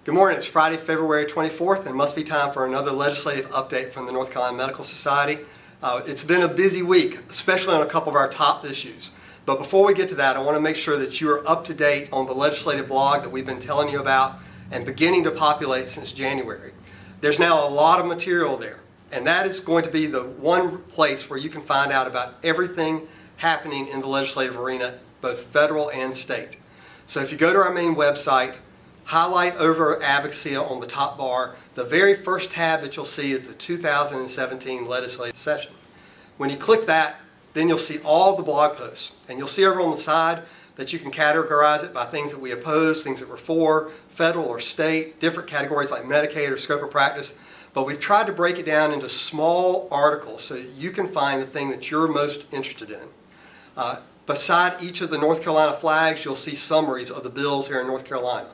Good morning. It's Friday, February 24th, and it must be time for another legislative update from the North Carolina Medical Society. It's been a busy week, especially on a couple of our top issues. But before we get to that, I want to make sure that you are up to date on the legislative blog that we've been telling you about and beginning to populate since January. There's now a lot of material there, and that is going to be the one place where you can find out about everything happening in the legislative arena, both federal and state. So if you go to our main website, highlight over advocacy on the top bar, the very first tab that you'll see is the 2017 legislative session. When you click that, then you'll see all the blog posts, and you'll see over on the side that you can categorize it by things that we oppose, things that we're for, federal or state, different categories like Medicaid or scope of practice. But we've tried to break it down into small articles so that you can find the thing that you're most interested in. Beside each of the North Carolina flags, you'll see summaries of the bills here in North Carolina.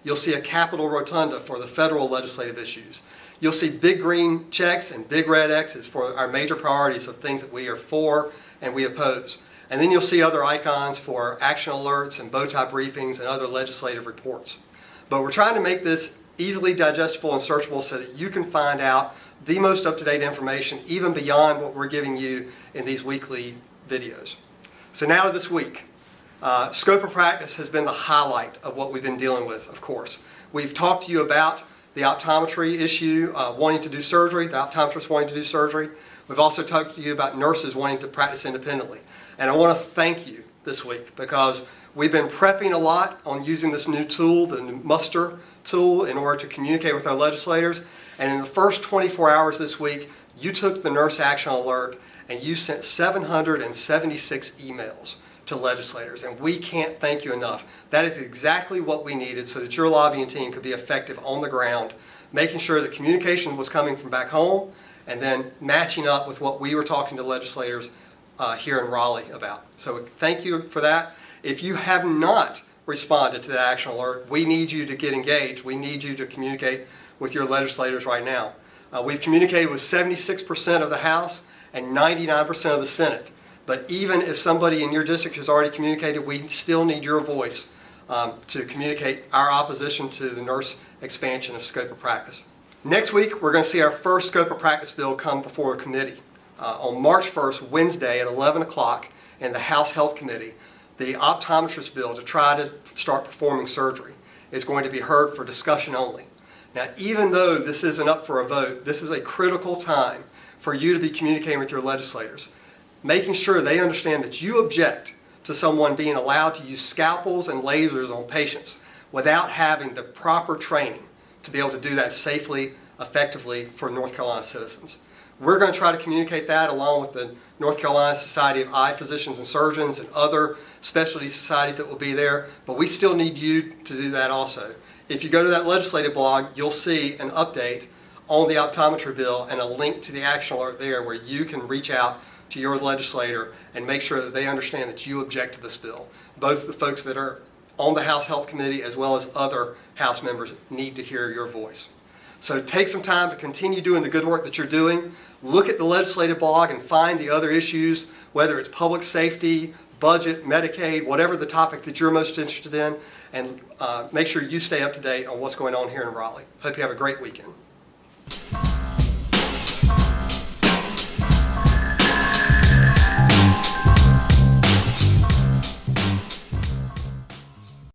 You'll see a Capitol rotunda for the federal legislative issues. You'll see big green checks and big red X's for our major priorities of things that we are for and we oppose. And then you'll see other icons for action alerts and Bowtie briefings and other legislative reports. But we're trying to make this easily digestible and searchable so that you can find out the most up-to-date information even beyond what we're giving you in these weekly videos. So now to this week. Scope of practice has been the highlight of what we've been dealing with, of course. We've talked to you about the optometry issue, wanting to do surgery, the optometrist wanting to do surgery. We've also talked to you about nurses wanting to practice independently. And I want to thank you this week because we've been prepping a lot on using this new tool, the new muster tool, in order to communicate with our legislators. And in the first 24 hours this week, you took the nurse action alert and you sent 776 emails to legislators, and we can't thank you enough. That is exactly what we needed so that your lobbying team could be effective on the ground, making sure that communication was coming from back home and then matching up with what we were talking to legislators here in Raleigh about. So thank you for that. If you have not responded to that action alert, we need you to get engaged. We need you to communicate with your legislators right now. We've communicated with 76% of the House and 99% of the Senate. But even if somebody in your district has already communicated, we still need your voice to communicate our opposition to the nurse expansion of scope of practice. Next week, we're going to see our first scope of practice bill come before a committee. On March 1st, Wednesday at 11 o'clock in the House Health Committee, the Optometrist Bill to try to start performing surgery is going to be heard for discussion only. Now, even though this isn't up for a vote, this is a critical time for you to be communicating with your legislators, making sure they understand that you object to someone being allowed to use scalpels and lasers on patients without having the proper training to be able to do that safely, effectively for North Carolina citizens. We're going to try to communicate that along with the North Carolina Society of Eye Physicians and Surgeons and other specialty societies that will be there, but we still need you to do that also. If you go to that legislative blog, you'll see an update on the optometry bill and a link to the action alert there where you can reach out to your legislator and make sure that they understand that you object to this bill. Both the folks that are on the House Health Committee as well as other House members need to hear your voice. So take some time to continue doing the good work that you're doing. Look at the legislative blog and find the other issues, whether it's public safety, budget, Medicaid, whatever the topic that you're most interested in, and make sure you stay up to date on what's going on here in Raleigh. Hope you have a great weekend.